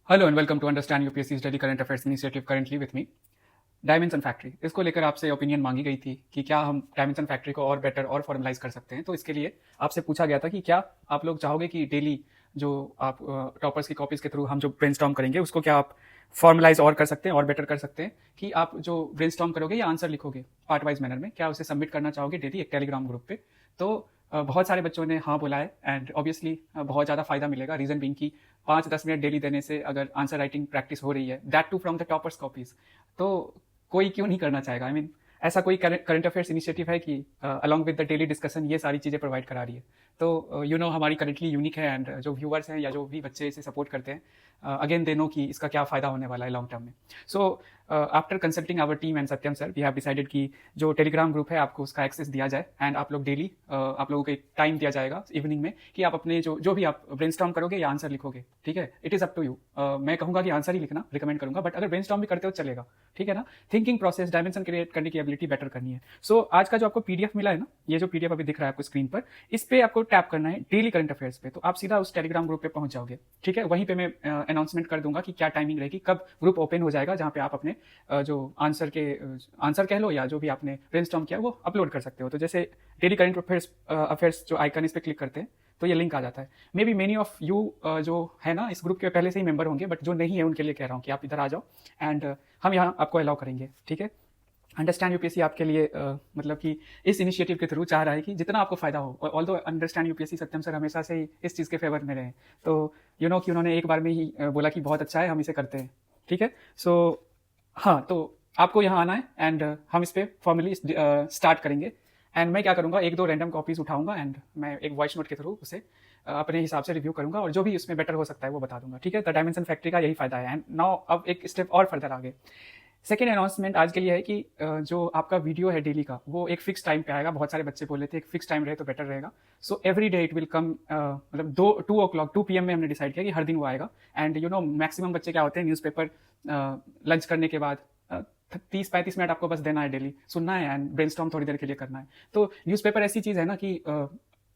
Hello and welcome to understand UPSC daily current affairs initiative currently with me. Dimension factory, इसको लेकर आपसे opinion मांगी गई थी कि क्या हम डायमेंशन फैक्ट्री को और बेटर और फॉर्मलाइज कर सकते हैं। तो इसके लिए आपसे पूछा गया था कि क्या आप लोग चाहोगे कि डेली जो आप टॉपर्स की कॉपीज के थ्रू हम जो ब्रेनस्टॉर्म करेंगे उसको क्या आप फॉर्मलाइज और कर सकते हैं और बेटर कर सकते हैं, कि आप जो ब्रेनस्टॉर्म करोगे या आंसर लिखोगे पार्ट वाइज मैनर में, क्या उसे सबमिट करना चाहोगे डेली एक टेलीग्राम ग्रुप पे। तो बहुत सारे बच्चों ने हाँ बोला है एंड ऑब्वियसली बहुत ज़्यादा फायदा मिलेगा। रीज़न बीइंग कि 5-10 मिनट डेली देने से अगर आंसर राइटिंग प्रैक्टिस हो रही है, that too from the toppers copies, तो कोई क्यों नहीं करना चाहेगा। आई मीन ऐसा कोई करंट अफेयर्स इनिशिएटिव है कि along with the daily discussion ये सारी चीज़ें प्रोवाइड करा रही है। तो हमारी करेंटली यूनिक है एंड जो व्यूअर्स हैं या जो भी बच्चे इसे सपोर्ट करते हैं, अगेन दे नो कि इसका क्या फ़ायदा होने वाला है लॉन्ग टर्म में। So after consulting our team and Satyam sir, we have decided कि जो टेलीग्राम ग्रुप है आपको उसका एक्सेस दिया जाए एंड आप लोग डेली आप लोगों को एक टाइम दिया जाएगा इवनिंग में कि आप अपने जो भी आप ब्रेनस्टॉर्म करोगे या आंसर लिखोगे, ठीक है, it is up to you. मैं कहूँगा कि आंसर ही लिखना रिकमेंड करूँगा, बट अगर ब्रेनस्टॉर्म भी करते हो चलेगा, ठीक है ना। थिंकिंग प्रोसेस, डायमेंशन क्रिएट करने की एबिलिटी बेटर करनी है। सो आज का जो आपको पीडीएफ मिला है ना, ये जो पीडीएफ अभी दिख रहा है आपको स्क्रीन पर, इस पे आपको टैप करना है डेली करंट अफेयर्स पे, तो आप सीधा उस टेलीग्राम ग्रुप पे पहुंच जाओगे, ठीक है। वहीं पे मैं अनाउंसमेंट कर दूंगा कि क्या टाइमिंग रहेगी, कब ग्रुप ओपन हो जाएगा, जहां पे आप अपने जो आंसर कह लो या जो भी आपने ब्रेनस्टॉर्म किया वो अपलोड कर सकते हो। तो जैसे डेली करंट अफेयर्स जो आइकन इस पे क्लिक करते हैं तो ये लिंक आ जाता है। May be many of you जो है ना इस ग्रुप के पहले से ही मेंबर होंगे, बट जो नहीं है उनके लिए कह रहा हूँ कि आप इधर आ जाओ एंड हम यहाँ आपको अलाउ करेंगे, ठीक है। अंडरस्टैंड यूपीएससी आपके लिए मतलब कि इस इनिशिएटिव के थ्रू चाह रहा है कि जितना आपको फायदा हो, और ऑल्दो अंडरस्टैंड यूपीएससी सत्यम सर हमेशा से ही इस चीज़ के फेवर में रहे, तो कि उन्होंने एक बार में ही बोला कि बहुत अच्छा है, हम इसे करते हैं, ठीक है। सो हाँ, तो आपको यहाँ आना है एंड हम इस पर फॉर्मली स्टार्ट करेंगे। एंड मैं क्या करूँगा, 1-2 रैंडम कॉपीज उठाऊंगा एंड मैं एक वॉइस नोट के थ्रू उसे अपने हिसाब से रिव्यू करूंगा और जो भी उसमें बेटर हो सकता है वो बता दूंगा, ठीक है। द डायमेंशन फैक्ट्री का यही फायदा है। एंड नाउ अब एक स्टेप और फर्दर आगे, सेकेंड अनाउंसमेंट आज के लिए है कि जो आपका वीडियो है डेली का वो एक फिक्स टाइम पे आएगा। बहुत सारे बच्चे बोले थे एक फिक्स टाइम रहे तो बेटर रहेगा। So every day it will come, मतलब 2 PM में हमने डिसाइड किया कि हर दिन वो आएगा। एंड मैक्सिमम बच्चे क्या होते हैं, न्यूज़पेपर लंच करने के बाद 30-35 मिनट आपको बस देना है, डेली सुनना है एंड ब्रेनस्टॉर्म थोड़ी देर के लिए करना है। तो न्यूज़पेपर ऐसी चीज़ है ना कि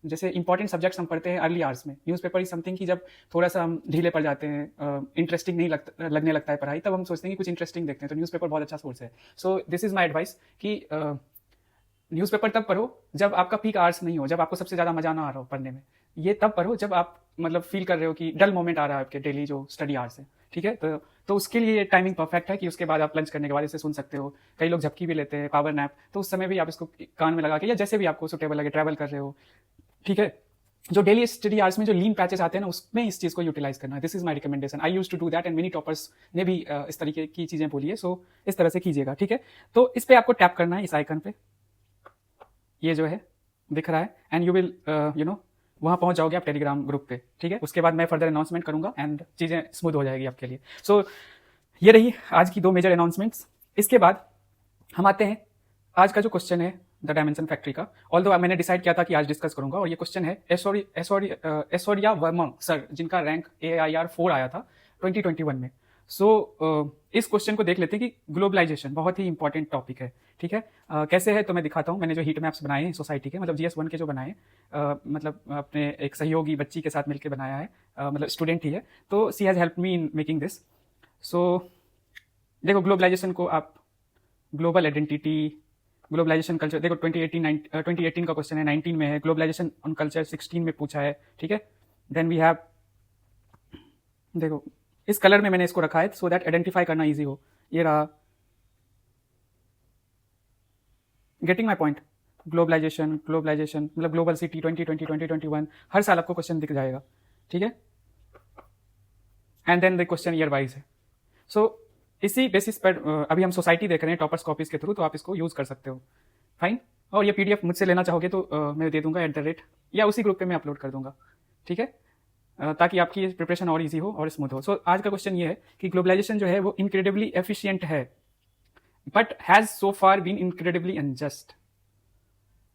जैसे इंपॉर्टेंट सब्जेक्ट्स हम पढ़ते हैं अर्ली आवर्स में, न्यूज़पेपर इज समथिंग कि जब थोड़ा सा हम ढीले पड़ जाते हैं, इंटरेस्टिंग नहीं लगने लगता है पढ़ाई, तब हम सोचते हैं कि कुछ इंटरेस्टिंग देखते हैं, तो न्यूज़पेपर बहुत अच्छा सोर्स है। So this is my advice कि न्यूज़पेपर तब पढ़ो जब आपका पीक आवर्स नहीं हो, जब आपको सबसे ज़्यादा मजा ना आ रहा हो पढ़ने में। ये तब पढ़ो जब आप मतलब फील कर रहे हो कि डल मोमेंट आ रहा है आपके डेली जो स्टडी आवर्स है, ठीक है। तो उसके लिए ये टाइमिंग परफेक्ट है कि उसके बाद आप लंच करने के बाद इसे सुन सकते हो। कई लोग झपकी भी लेते हैं, पावर नैप, तो उस समय भी आप इसको कान में लगा के या जैसे भी आपको सुटेबल लगे, ट्रैवल कर रहे हो, ठीक है। जो डेली स्टडी आवर्स में जो लीन पैचेस आते हैं ना, उसमें इस चीज़ को यूटिलाइज करना है। This is my recommendation. I used to do that and many toppers ने भी इस तरीके की चीज़ें बोली है। सो इस तरह से कीजिएगा, ठीक है। तो इस पे आपको टैप करना है, इस आइकन पे, ये जो है दिख रहा है, एंड यू विल वहाँ पहुँच जाओगे आप टेलीग्राम ग्रुप पे, ठीक है। उसके बाद मैं फर्दर अनाउंसमेंट करूँगा एंड चीज़ें स्मूथ हो जाएगी आपके लिए। सो ये रही आज की 2 मेजर अनाउंसमेंट्स। इसके बाद हम आते हैं आज का जो क्वेश्चन है द डायमेंशन फैक्ट्री का। ऑल्दो मैंने डिसाइड किया था कि आज डिस्कस करूंगा, और ये क्वेश्चन है ऐश्वर्या वर्मा सर, जिनका रैंक AIR 4 आया था 2021 में। सो इस क्वेश्चन को देख लेते हैं कि ग्लोबलाइजेशन बहुत ही इंपॉर्टेंट टॉपिक है, ठीक है। कैसे है तो मैं दिखाता हूँ। मैंने जो हीट मैप्स बनाए हैं सोसाइटी के, मतलब GS1 के जो बनाए, मतलब अपने एक सहयोगी बच्ची के साथ मिलकर बनाया है, मतलब स्टूडेंट ही है, तो she has help me in making this. So देखो, ग्लोबलाइजेशन को आप ग्लोबल आइडेंटिटी, ग्लोबलाइजेशन कल्चर, देखो 2018 का क्वेश्चन है, 19 में है। ग्लोबलाइजेशन ऑन कल्चर 16 में पूछा है, ठीक है। देन वी हैव, देखो इस कलर में मैंने इसको रखा है सो दैट आइडेंटिफाई करना इजी हो। ये रहा, गेटिंग माई पॉइंट। ग्लोबलाइजेशन मतलब ग्लोबल सिटी 2020 2021, हर साल आपको क्वेश्चन दिख जाएगा, ठीक है। And then the question year wise है। सो इसी बेसिस पर अभी हम सोसाइटी देख रहे हैं टॉपर्स कॉपीज के थ्रू, तो आप इसको यूज कर सकते हो, फाइन। और ये PDF मुझसे लेना चाहोगे तो मैं दे दूंगा @ या उसी ग्रुप पे मैं अपलोड कर दूंगा, ठीक है, ताकि आपकी प्रिपरेशन और इजी हो और स्मूथ हो। सो आज का क्वेश्चन ये है कि ग्लोबलाइजेशन जो है वो इनक्रेडिबली एफिशिएंट है, but has so far been incredibly unjust.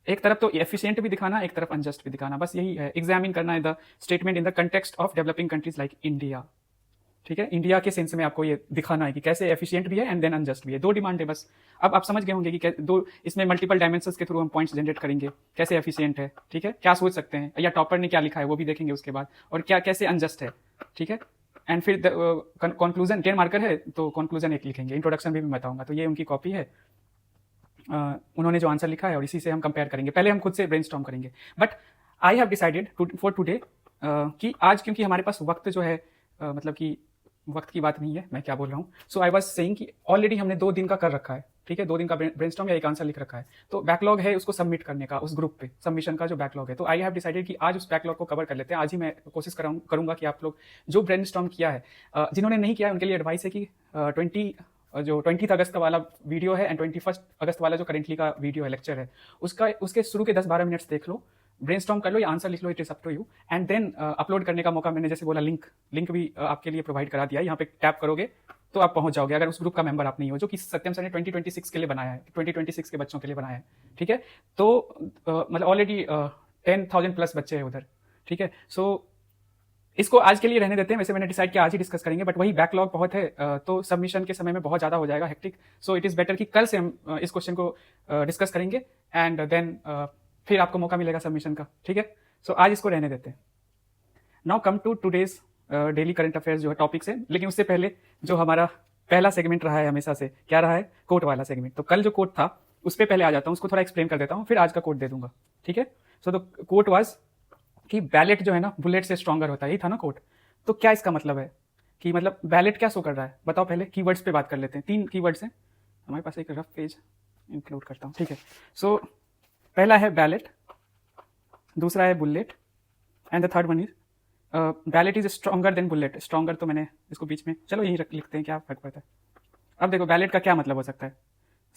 एक तरफ तो एफिशिएंट भी दिखाना, एक तरफ अनजस्ट भी दिखाना, बस यही है। एग्जामिन करना है the statement in the context of developing countries like India, ठीक है। इंडिया के सेंस में आपको ये दिखाना है कि कैसे एफिशिएंट भी है एंड देन अनजस्ट भी है। 2 डिमांड है बस। अब आप समझ गए होंगे कि दो इसमें मल्टीपल डायमेंशंस के थ्रू हम पॉइंट्स जनरेट करेंगे, कैसे एफिशिएंट है, ठीक है, क्या सोच सकते हैं, या टॉपर ने क्या लिखा है वो भी देखेंगे उसके बाद, और क्या कैसे अनजस्ट है, ठीक है। एंड फिर कंक्लूजन 10 मार्कर है तो कंक्लूजन एक लिखेंगे, इंट्रोडक्शन भी मैं बताऊंगा। तो ये उनकी कॉपी है, उन्होंने जो आंसर लिखा है और इसी से हम कंपेयर करेंगे। पहले हम खुद से ब्रेनस्टॉर्म करेंगे, but I have decided for today कि आज क्योंकि हमारे पास वक्त जो है मतलब कि वक्त की बात नहीं है, मैं क्या बोल रहा हूँ। सो आई वाज सेइंग कि ऑलरेडी हमने 2 दिन का कर रखा है, ठीक है, 2 दिन का ब्रेनस्टॉर्म या एक आंसर लिख रखा है, तो बैकलॉग है उसको सबमिट करने का उस ग्रुप पे, सबमिशन का जो बैकलॉग है। तो आई हैव डिसाइडेड कि आज उस बैकलॉग को कवर कर लेते हैं। आज ही मैं कोशिश करूंगा कि आप लोग जो ब्रेनस्टॉर्म किया है, जिन्होंने नहीं किया है उनके लिए एडवाइस है कि 20 अगस्त वाला वीडियो है एंड 21 अगस्त वाला जो करेंटली का वीडियो है, लेक्चर है, उसके शुरू के 10-12 मिनट्स देख लो, ब्रेनस्टॉर्म कर लो या आंसर लिख लो, it is up to you. And then upload करने का मौका मैंने जैसे बोला, लिंक भी आपके लिए प्रोवाइड करा दिया है। यहाँ पे टैप करोगे तो आप पहुंच जाओगे, अगर उस ग्रुप का मेंबर आप नहीं हो, जो कि सत्यम सर ने 2026 के लिए बनाया है, 2026 के बच्चों के लिए बनाया है, ठीक है। तो मतलब ऑलरेडी 10,000 प्लस बच्चे हैं उधर, ठीक है। सो इसको आज के लिए रहने देते हैं, वैसे मैंने डिसाइड किया आज ही डिस्कस करेंगे, बट वही बैकलॉग बहुत है तो सबमिशन के समय में बहुत ज़्यादा हो जाएगा hectic. So it is better कि कल से हम इस क्वेश्चन को डिस्कस करेंगे एंड देन फिर आपको मौका मिलेगा सबमिशन का, ठीक है। सो आज इसको रहने देते हैं। Now come to today's daily current affairs जो है टॉपिक्स है, लेकिन उससे पहले जो हमारा पहला सेगमेंट रहा है हमेशा से, क्या रहा है, कोट वाला सेगमेंट। तो कल जो कोट था उस पर पहले आ जाता हूँ, उसको थोड़ा एक्सप्लेन कर देता हूँ, फिर आज का कोट दे दूंगा, ठीक है। सो द कोट वाज कि बैलेट जो है ना बुलेट से स्ट्रॉन्गर होता है, यही था ना कोट। तो क्या इसका मतलब है कि मतलब बैलेट क्या शो कर रहा है, बताओ। पहले कीवर्ड्स पे बात कर लेते हैं। 3 कीवर्ड्स हैं हमारे पास, एक रफ पेज इंक्लूड करता हूँ, ठीक है। सो पहला है बैलेट, दूसरा है bullet and the third one is ballot is stronger than bullet. Stronger तो मैंने इसको बीच में, चलो यही लिखते हैं, क्या फर्क पड़ता है। अब देखो बैलेट का क्या मतलब हो सकता है,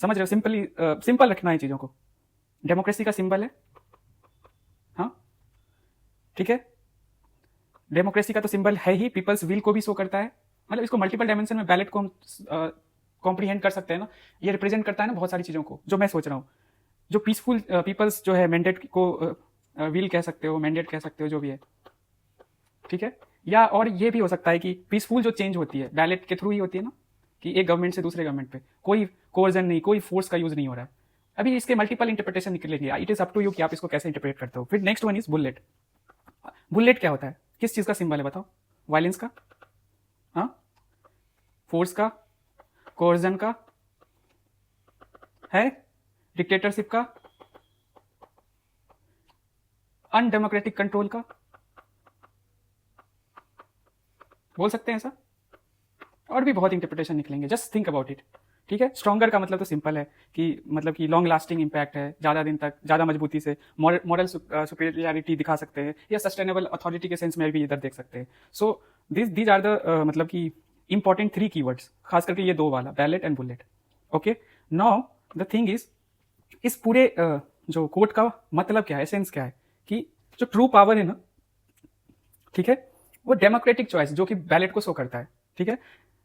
समझ रहे हो, सिंपल रखना है चीज़ों को। डेमोक्रेसी का सिंबल है, हाँ ठीक है, डेमोक्रेसी का तो सिंबल है ही, पीपल्स विल को भी शो करता है। मतलब इसको मल्टीपल डायमेंशन में बैलेट को हम कॉम्प्रीहेंड कर सकते हैं ना। ये रिप्रेजेंट करता है ना बहुत सारी चीज़ों को, जो मैं सोच रहा हूँ। जो पीसफुल पीपल्स जो है, मैंडेट को विल कह सकते हो, मैंडेट कह सकते हो, जो भी है, ठीक है। या और ये भी हो सकता है कि पीसफुल जो चेंज होती है बैलेट के थ्रू ही होती है ना, कि एक गवर्नमेंट से दूसरे गवर्नमेंट पे कोई कोर्जन नहीं, कोई फोर्स का यूज नहीं हो रहा है। अभी इसके मल्टीपल इंटरप्रिटेशन निकलेंगे, it is up to you कि आप इसको कैसे इंटरप्रेट करते हो। फिर next one is bullet. Bullet क्या होता है, किस चीज का सिंबल है बताओ, वायलेंस का, हाँ, फोर्स का, कोर्जन का है, डिक्टेटरशिप का, अनडेमोक्रेटिक कंट्रोल का, बोल सकते हैं ऐसा। और भी बहुत इंटरप्रिटेशन निकलेंगे, जस्ट थिंक अबाउट इट, ठीक है। स्ट्रॉन्गर का मतलब तो सिंपल है कि मतलब कि लॉन्ग लास्टिंग इंपैक्ट है, ज़्यादा दिन तक ज़्यादा मजबूती से मॉरल सुपीरियरिटी दिखा सकते हैं, या सस्टेनेबल अथॉरिटी के सेंस में भी इधर देख सकते हैं। सो दीज आर द मतलब कि इंपॉर्टेंट 3 कीवर्ड्स, खास करके ये 2 वाला, ballot and bullet. Okay, now the thing is, इस पूरे जो कोट का मतलब क्या है, एसेंस क्या है, कि जो ट्रू पावर है ना, ठीक है, वो डेमोक्रेटिक चॉइस जो कि बैलेट को शो करता है, ठीक है,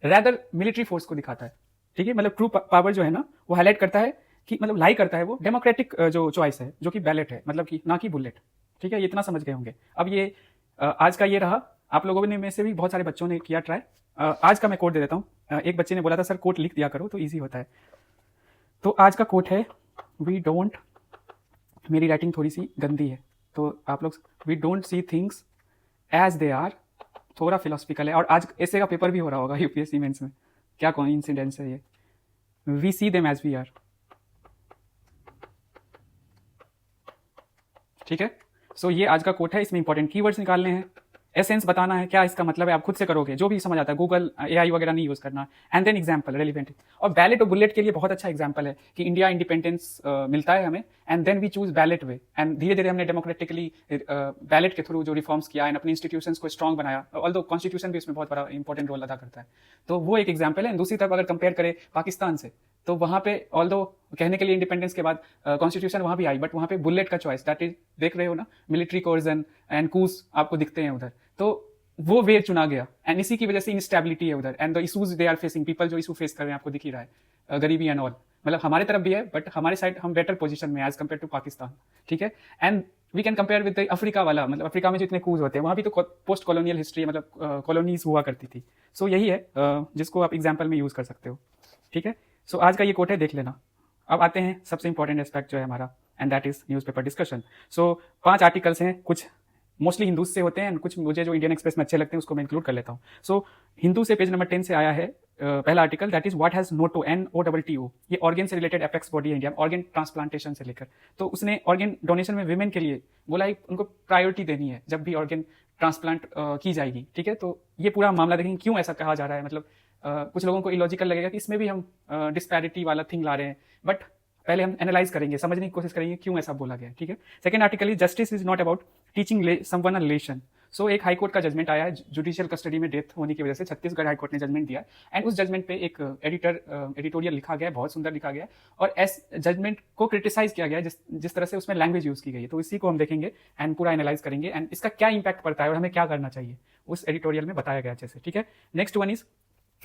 रैदर मिलिट्री फोर्स को दिखाता है, ठीक है। मतलब ट्रू पावर जो है ना वो हाईलाइट करता है कि मतलब लाई करता है वो डेमोक्रेटिक जो चॉइस है, जो कि बैलेट है, मतलब कि ना कि बुलेट, ठीक है। ये इतना समझ गए होंगे। अब ये आज का ये रहा, आप लोगों ने में से भी बहुत सारे बच्चों ने किया ट्राई। आज का मैं कोट दे देता हूँ। एक बच्चे ने बोला था सर कोट लिख दिया करो तो ईजी होता है। तो आज का कोट है, वी डोंट, मेरी राइटिंग थोड़ी सी गंदी है तो आप लोग, we don't see things as they are, थोड़ा फिलोसफिकल है। और आज ऐसे का पेपर भी हो रहा होगा यूपीएससी मेंस में, क्या कोइंसिडेंस है ये। We see them as we are, ठीक है। सो ये आज का कोट है, इसमें इंपॉर्टेंट कीवर्ड्स निकालने हैं, एसेंस बताना है, क्या इसका मतलब है, आप खुद से करोगे, जो भी समझ आता है, गूगल एआई वगैरह नहीं यूज करना। And then example relevant. और बैलेट और बुलेट के लिए बहुत अच्छा एग्जाम्पल है कि इंडिया इंडिपेंडेंस मिलता है हमें, and then we choose ballot way, and धीरे धीरे हमने डेमोक्रेटिकली बैलेट के थ्रू जो रिफॉर्म्स किया एंड अपने इंस्टीट्यूशंस को स्ट्रॉन्ग बनाया, ऑल्दो कॉन्स्टिट्यूशन भी उसमें बहुत बड़ा इंपॉर्टेंट रोल अदा करता है। तो वो एक एग्जाम्पल है। दूसरी तरफ अगर कंपेयर करें पाकिस्तान से, तो वहां पे ऑल्दो कहने के लिए इंडिपेंडेंस के बाद कॉन्स्टिट्यूशन वहां भी आई, बट वहां पे बुलेट का चॉइस, दैट इज, देख रहे हो ना, मिलिट्री कोर्जन एंड कूस आपको दिखते हैं उधर, तो वो वे चुना गया। एंड इसी की वजह से इंस्टेबिलिटी है उधर, and the issues they are facing, people जो इशू फेस कर रहे हैं आपको दिख ही रहा है, गरीबी एंड ऑल। मतलब हमारे तरफ भी है, बट हमारे साइड हम बेटर पोजीशन में एज कंपेयर टू पाकिस्तान, ठीक है। And we can compare with Africa वाला, मतलब अफ्रीका में जो इतने कूज होते हैं, वहां भी तो पोस्ट कॉलोनियल हिस्ट्री, मतलब कॉलोनीज हुआ करती थी। सो यही है जिसको आप एग्जाम्पल में यूज कर सकते हो, ठीक है। सो आज का ये कोट है, देख लेना। अब आते हैं सबसे इंपॉर्टेंट एस्पेक्ट जो है हमारा, and that is newspaper discussion. So 5 articles हैं, कुछ मोस्टली हिंदू से होते हैं, कुछ मुझे जो इंडियन एक्सप्रेस में अच्छे लगते हैं उसको मैं इंक्लूड कर लेता हूँ। सो हिंदू से पेज नंबर 10 से आया है पहला article, that is what has Noto, NOTTO, ये ऑर्गन से रिलेटेड एपेक्स बॉडी है इंडिया में, ऑर्गन ट्रांसप्लांटेशन से लेकर। तो उसने ऑर्गन डोनेशन में विमेन के लिए बोला है उनको प्रायोरिटी देनी है जब भी ऑर्गन ट्रांसप्लांट की जाएगी, ठीक है। तो ये पूरा मामला देखेंगे क्यों ऐसा कहा जा रहा है, मतलब कुछ लोगों को इलॉजिकल लगेगा कि इसमें भी हम डिस्पैरिटी वाला थिंग ला रहे हैं, बट पहले हम एनालाइज करेंगे, समझने की कोशिश करेंगे क्यों ऐसा बोला गया है, ठीक है। Second article is justice is not about teaching someone a lesson. So एक हाई कोर्ट का जजमेंट आया है, जुडिशियल कस्टडी में डेथ होने की वजह से छत्तीसगढ़ हाई कोर्ट ने जजमेंट दिया एंड उस जजमेंट पे एक एडिटोरियल लिखा गया है, बहुत सुंदर लिखा गया है, और एस जजमेंट को क्रिटिसाइज किया गया है जिस तरह से उसमें लैंग्वेज यूज की गई है। तो इसी को हम देखेंगे एंड पूरा एनालाइज करेंगे एंड इसका क्या इंपैक्ट पड़ता है और हमें क्या करना चाहिए, उस एडिटोरियल में बताया गया अच्छे से, ठीक है। नेक्स्ट वन इज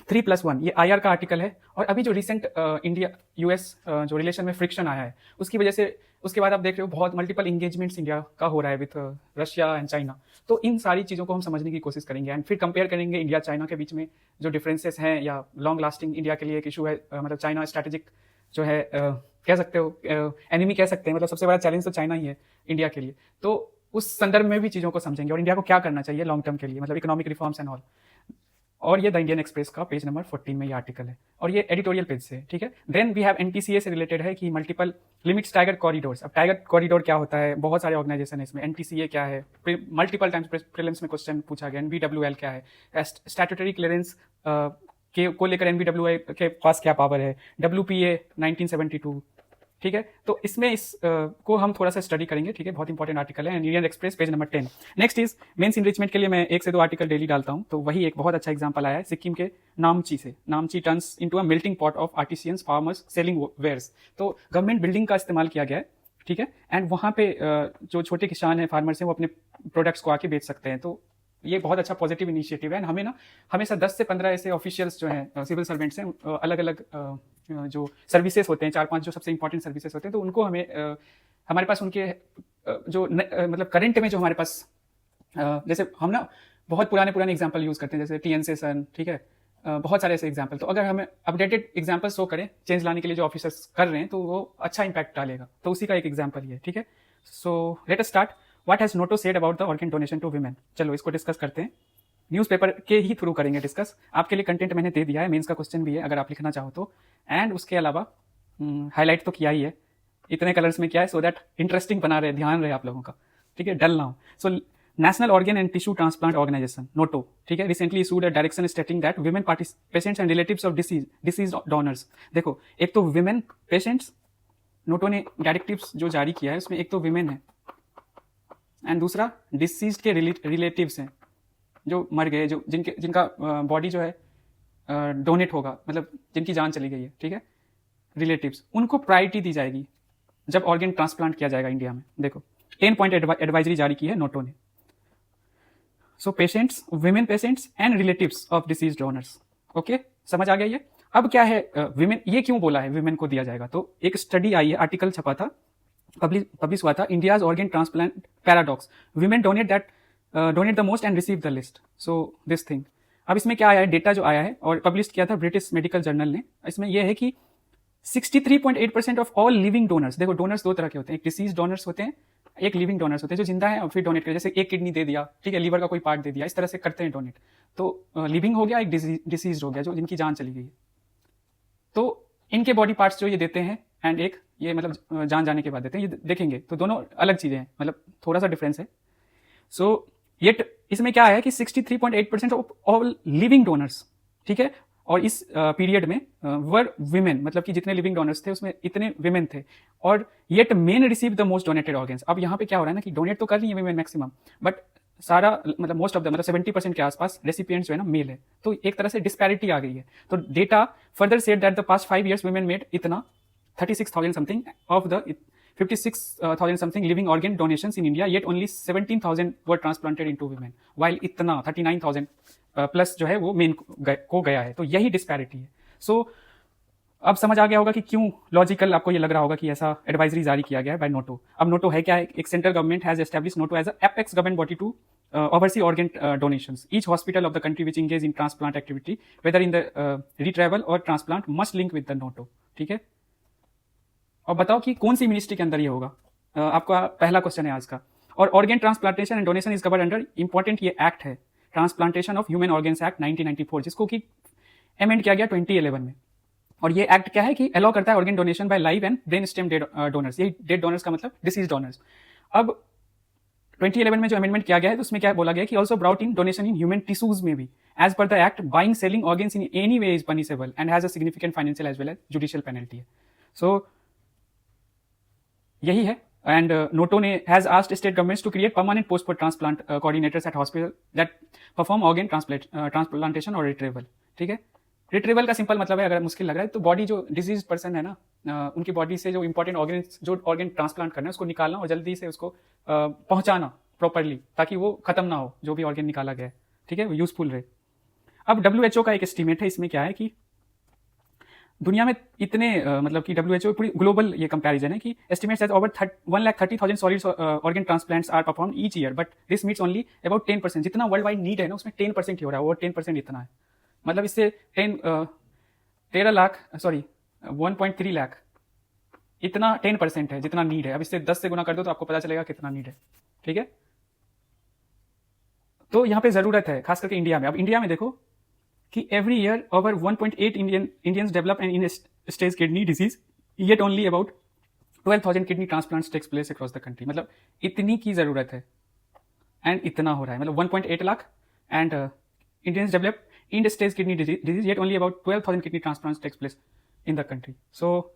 3+1, ये IR का आर्टिकल है, और अभी जो रिसेंट इंडिया US जो रिलेशन में फ्रिक्शन आया है उसकी वजह से, उसके बाद आप देख रहे हो बहुत मल्टीपल इंगेजमेंट्स इंडिया का हो रहा है विथ रशिया एंड चाइना। तो इन सारी चीज़ों को हम समझने की कोशिश करेंगे एंड फिर कंपेयर करेंगे इंडिया चाइना के बीच में जो डिफरेंसेस हैं या लॉन्ग लास्टिंग इंडिया के लिए एक इशू है, मतलब चाइना स्ट्रैटेजिक जो है कह सकते हो एनिमी कह सकते हैं, मतलब सबसे बड़ा चैलेंज तो चाइना ही है इंडिया के लिए। तो उस संदर्भ में भी चीज़ों को समझेंगे और इंडिया को क्या करना चाहिए लॉन्ग टर्म के लिए, मतलब इकोनॉमिक रिफॉर्म्स एंड ऑल। और ये द इंडियन एक्सप्रेस का पेज नंबर 14 में ये आर्टिकल है और ये एडिटोरियल पेज से, ठीक है। देन वी हैव NTCA से रिलेटेड है कि मल्टीपल लिमिट्स टाइगर कॉरिडोर्स। अब टाइगर कॉरिडोर क्या होता है, बहुत सारे ऑर्गेनाइजेशन है इसमें। NTCA क्या है, मल्टीपल टाइम्स प्रीलिम्स में क्वेश्चन पूछा गया। NBWL क्या है, स्टैट्यूटरी क्लियरेंस को लेकर NBWL के पास क्या पावर है, WPA 1972, ठीक है। तो इसमें इस को हम थोड़ा सा स्टडी करेंगे, ठीक है। बहुत इंपॉर्टेंट आर्टिकल है, Indian Express page number 10। Next is mains enrichment के लिए मैं 1 से 2 आर्टिकल डेली डालता हूं, तो वही एक बहुत अच्छा एग्जांपल आया है सिक्किम के नामची से। Namchi turns into a melting pot of artisans farmers selling wares. तो गवर्नमेंट बिल्डिंग का इस्तेमाल किया गया है, ठीक है, एंड वहाँ पे जो छोटे किसान हैं, फार्मर्स हैं, वो अपने प्रोडक्ट्स को आके बेच सकते हैं। तो ये बहुत अच्छा पॉजिटिव इनिशिएटिव है। हमें ना हमेशा 10 से 15 ऐसे ऑफिशियल्स जो हैं, सिविल सर्वेंट्स हैं, अलग अलग जो सर्विसेज होते हैं, 4-5 जो सबसे इंपॉर्टेंट सर्विसेज होते हैं, तो उनको हमें हमारे पास उनके जो मतलब करंट में जो हमारे पास जैसे हम ना बहुत पुराने एग्जाम्पल यूज़ करते हैं, जैसे TN सेशन, ठीक है, बहुत सारे ऐसे एग्जाम्पल। तो अगर हमें अपडेटेड एग्जाम्पल शो करें चेंज लाने के लिए जो ऑफिसर्स कर रहे हैं, तो वो अच्छा इंपैक्ट डालेगा। तो उसी का एक एग्जाम्पल ही है, ठीक है। So let us start. What has NOTTO said about the organ donation to women. चलो इसको डिस्कस करते हैं, न्यूज़पेपर के ही थ्रू करेंगे डिस्कस। आपके लिए कंटेंट मैंने दे दिया है, मेंस का क्वेश्चन भी है अगर आप लिखना चाहो तो, एंड उसके अलावा हाईलाइट तो किया ही है इतने कलर्स में, क्या है, सो दैट इंटरेस्टिंग बना रहे, ध्यान रहे आप लोगों का, ठीक है, डल ना हो। So national organ and tissue transplant organisation NOTTO, ठीक है, recently issued a direction stating that women patients and relatives of deceased donors. देखो, एक तो विमेन पेशेंट्स नोटो ने डायरेक्टिव्स जो जारी किया है उसमें एक तो विमेन है एंड दूसरा डिसीज के रिलेटिव्स हैं जो मर गए, जो जिनका बॉडी जो है डोनेट होगा, मतलब जिनकी जान चली गई है, ठीक है, रिलेटिव्स, उनको प्रायोरिटी दी जाएगी जब ऑर्गन ट्रांसप्लांट किया जाएगा इंडिया में। देखो 10 पॉइंट एडवाइजरी जारी की है नोटो ने। So patients, women patients and relatives of deceased donors, okay, समझ आ गया ये। अब क्या है विमेन, ये क्यों बोला है विमेन को दिया जाएगा, तो एक स्टडी आई है, आर्टिकल छपा था, पब्लिश हुआ था, India's organ transplant paradox, women donate the most and receive the list, so this thing. अब इसमें क्या आया है, डेटा जो आया है और पब्लिश किया था ब्रिटिश मेडिकल जर्नल ने, इसमें यह है कि 63.8% ऑफ ऑल लिविंग डोनर्स, देखो डोनर्स 2 तरह के होते हैं, एक डिसीज डोनर्स होते हैं, एक लिविंग डोनर्स होते हैं जो जिंदा है और फिर डोनेट करें, जैसे एक किडनी दे दिया, ठीक है, लीवर का कोई पार्ट दे दिया, इस तरह से करते हैं डोनेट। तो लिविंग हो गया, एक डिसीज हो गया जो जिनकी जान चली गई है। तो इनके बॉडी पार्ट्स जो ये देते हैं एंड एक ये मतलब जान जाने के बाद देते हैं, ये देखेंगे तो दोनों अलग चीजें हैं, मतलब थोड़ा सा डिफरेंस है। सो येट इसमें क्या है कि 63.8% ऑफ ऑल लिविंग डोनर्स, ठीक है, और इस पीरियड में वर विमेन, मतलब कि जितने लिविंग डोनर्स थे उसमें इतने विमेन थे, और yet main receive the most donated organs. अब यहाँ पे क्या हो रहा है ना कि डोनेट तो कर रही है विमेन मैक्सिमम, बट सारा मतलब मोस्ट ऑफ द मतलब 70% के आसपास रेसिपिएंट्स जो है ना मेल है, तो एक तरह से डिस्पैरिटी आ गई है। तो data further said that the past 5 years women made इतना 36,000 something of the 56,000 something living organ donations in India, yet only 17,000 were transplanted into women, while इतना 39,000 प्लस जो है वो मेन को गया है। तो यही डिस्पैरिटी है। सो अब समझ आ गया होगा कि क्यों लॉजिकल आपको ये लग रहा होगा कि ऐसा एडवाइजरी जारी किया गया है बाय नोटो। अब नोटो है क्या है, एक central government has establish NOTTO as a apex government body to oversee organ donations. Each hospital of the country which engage in transplant activity, whether in the retrieval or transplant, must link with the NOTO. ठीक है, और बताओ कि कौन सी ministry के अंदर ये होगा। आपका पहला क्वेश्चन है आज का। और organ transplantation and donation is covered under, important ये एक्ट है, transplantation of human organs act 1994, जिसको कि अमेंड किया गया 2011 में। और ये एक्ट क्या है कि अलाउ करता है organ donation by live and brain stem dead donors. ये डेड डोनर्स का मतलब डिसीज डोनर्स। अब 2011 में जो अमेंडमेंट किया गया है तो उसमें क्या बोला गया कि also brought in donation in human tissues में भी, as per the act buying selling organs in any way is punishable and has a significant financial as well as judicial penalty है। सो यही है। एंड नोटो ने has asked state governments to create permanent post for transplant coordinators at hospital that perform organ transplantation और retrieval. ठीक है, retrieval का simple मतलब है, अगर मुश्किल लग रहा है तो बॉडी जो डिजीज पर्सन है ना, उनकी बॉडी से जो इंपॉर्टेंट ऑर्गन, जो ऑर्गन ट्रांसप्लांट करना है उसको निकालना और जल्दी से उसको पहुंचाना प्रॉपरली, ताकि वो खत्म ना हो जो भी ऑर्गन निकाला गया है। ठीक है, वो यूजफुल रहे। अब WHO का एक एस्टीमेट है, इसमें क्या है कि दुनिया में इतने मतलब कि WHO पूरी ग्लोबल ये कंपैरिजन है कि estimates that over 1,30,000 solid organ transplants are perform each year, but this meets only about 10%। जितना वर्ल्ड वाइड नीड है ना उसमें 10% ही हो रहा है, और 10% इतना है। मतलब इससे 13 लाख 1.3 लाख इतना 10% है जितना नीड है। अब इससे 10 से गुना कर दो तो आपको पता चलेगा कितना नीड है। ठीक है, तो यहाँ पे जरूरत है खास करके इंडिया में। अब इंडिया में देखो कि every year over 1.8 Indians develop an end stage kidney disease, yet only about 12,000 kidney transplants takes place across the country. मतलब इतनी की जरूरत है एंड इतना हो रहा है, मतलब 1.8 lakh and Indians develop in stage kidney disease, yet only about 12,000 kidney transplants takes place in the country. So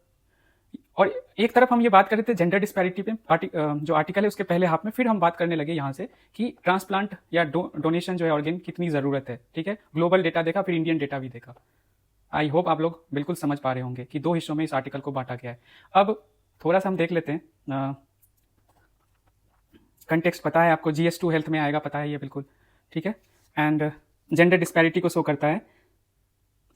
और एक तरफ हम ये बात कर रहे थे जेंडर डिस्पैरिटी पे, जो आर्टिकल है उसके पहले हाफ में, फिर हम बात करने लगे यहाँ से कि ट्रांसप्लांट या डोनेशन जो है ऑर्गन कितनी जरूरत है। ठीक है, ग्लोबल डेटा देखा, फिर इंडियन डेटा भी देखा। आई होप आप लोग बिल्कुल समझ पा रहे होंगे कि 2 हिस्सों में इस आर्टिकल को बांटा गया है। अब थोड़ा सा हम देख लेते हैं, कंटेक्स्ट पता है आपको, GS2 हेल्थ में आएगा, पता है ये बिल्कुल। ठीक है, एंड जेंडर डिस्पैरिटी को शो करता है।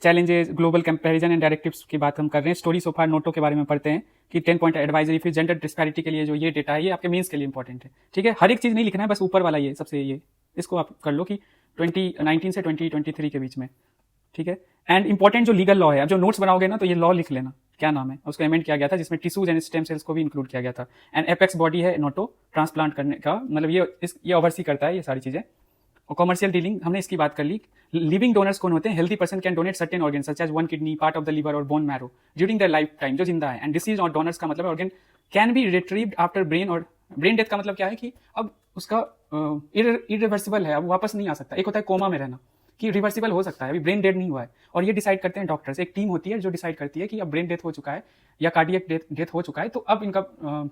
Challenges, global comparison and directives की बात हम कर रहे हैं। स्टोरी सो फार नोटो के बारे में पढ़ते हैं कि 10 पॉइंट एडवाइजरी, फिर जेंडर डिस्पैरिटी के लिए जो ये डेटा है ये आपके मेंस के लिए इंपॉर्टेंट है। ठीक है, हर एक चीज नहीं लिखना है, बस ऊपर वाला ये सबसे, ये इसको आप कर लो कि 2019 से 2023 के बीच में। ठीक है, एंड इंपॉर्टेंट जो लीगल लॉ है, अब जो नोट्स बनाओगे ना तो ये लॉ लिख लेना, क्या नाम है उसको अमेंड किया गया था, जिसमें टिश्यूज एंड स्टेम सेल्स को भी इंक्लूड किया गया था। एंड एपेक्स बॉडी है नोटो ट्रांसप्लांट करने का, मतलब ये ओवरसी करता है ये सारी चीजें। और कमर्शियल डीलिंग हमने इसकी बात कर ली। लिविंग डोनर्स कौन होते हैं? Healthy person can donate certain organ such as 1 kidney, part of the liver और bone marrow during their life time, जो जिंदा है। एंड डिसीज और डोनर्स का मतलब organ can be retrieved after brain, और ब्रेन डेथ का मतलब क्या है कि अब उसका इरिवर्सिबल है, अब वापस नहीं आ सकता। एक होता है कोमा में रहना, कि रिवर्सिबल हो सकता है, अभी ब्रेन डेड नहीं हुआ है, और ये डिसाइड करते हैं डॉक्टर्स। एक टीम होती है जो डिसाइड करती है कि अब ब्रेन डेथ हो चुका है या कार्डियक डेथ हो चुका है, तो अब इनका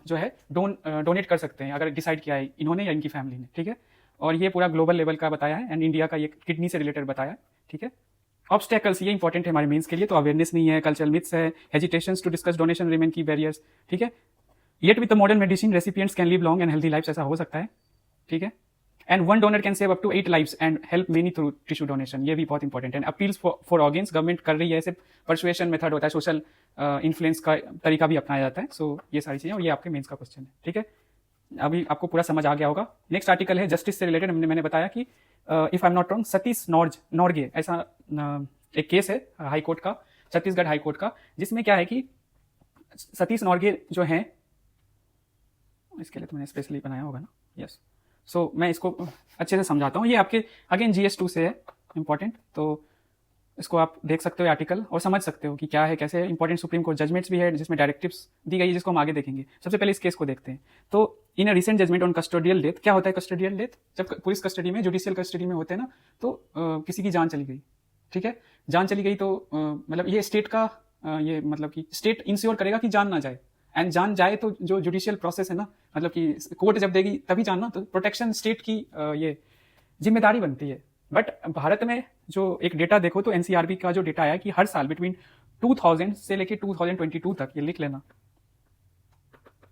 जो है डोनेट कर सकते हैं, अगर डिसाइड किया है इन्होंने या इनकी फैमिली ने। ठीक है, और ये पूरा ग्लोबल लेवल का बताया है, एंड इंडिया का ये किडनी से रिलेटेड बताया है। ठीक है, ऑब्स्टेकल्स ये इंपॉर्टेंट है हमारे मेंस के लिए, तो अवेयरनेस नहीं है, कल्चरल मिथ्स है, hesitations to discuss donation remain key barriers. ठीक है, yet with the modern medicine recipients can live long and healthy life, ऐसा हो सकता है। ठीक है, and 1 donor can save up to 8 lives and help many through tissue donation, ये भी बहुत इंपॉर्टेंट है। अपील्स फॉर ऑर्गन्स गवर्नमेंट कर रही है, ऐसे परसुएशन मेथड होता है, सोशल इन्फ्लुएंस का तरीका भी अपनाया जाता है। सो ये सारी चीजें, और ये आपके मेंस का क्वेश्चन है। ठीक है, अभी आपको पूरा समझ आ गया होगा। नेक्स्ट आर्टिकल है जस्टिस से रिलेटेड। मैंने बताया कि if I am not wrong Satish Norgay, ऐसा एक केस है हाई कोर्ट का, छत्तीसगढ़ हाई कोर्ट का, जिसमें क्या है कि सतीश नॉर्गे जो हैं, इसके लिए तो मैंने स्पेशली बनाया होगा ना, यस। सो मैं इसको अच्छे से समझाता हूँ। ये आपके अगेन GS2 से है, इंपॉर्टेंट, तो इसको आप देख सकते हो आर्टिकल और समझ सकते हो कि क्या है, कैसे है। इंपॉर्टेंट सुप्रीम कोर्ट जजमेंट्स भी है जिसमें डायरेक्टिव्स दी गई है, जिसको हम आगे देखेंगे। सबसे पहले इस केस को देखते हैं। तो in a recent judgment on custodial death, क्या होता है कस्टोडियल डेथ? जब पुलिस कस्टडी में, जुडिशियल कस्टडी में होते हैं ना, तो किसी की जान चली गई। ठीक है, जान चली गई तो मतलब ये स्टेट का ये मतलब कि स्टेट इंश्योर करेगा कि जान ना जाए, एंड जान जाए तो जो जुडिशियल प्रोसेस है ना, मतलब कि कोर्ट जब देगी तभी जान ना, तो प्रोटेक्शन स्टेट की ये जिम्मेदारी बनती है। बट भारत में जो एक डेटा देखो तो NCRB का जो डेटा आया कि हर साल बिटवीन 2000 से लेके 2022 तक, ये लिख लेना,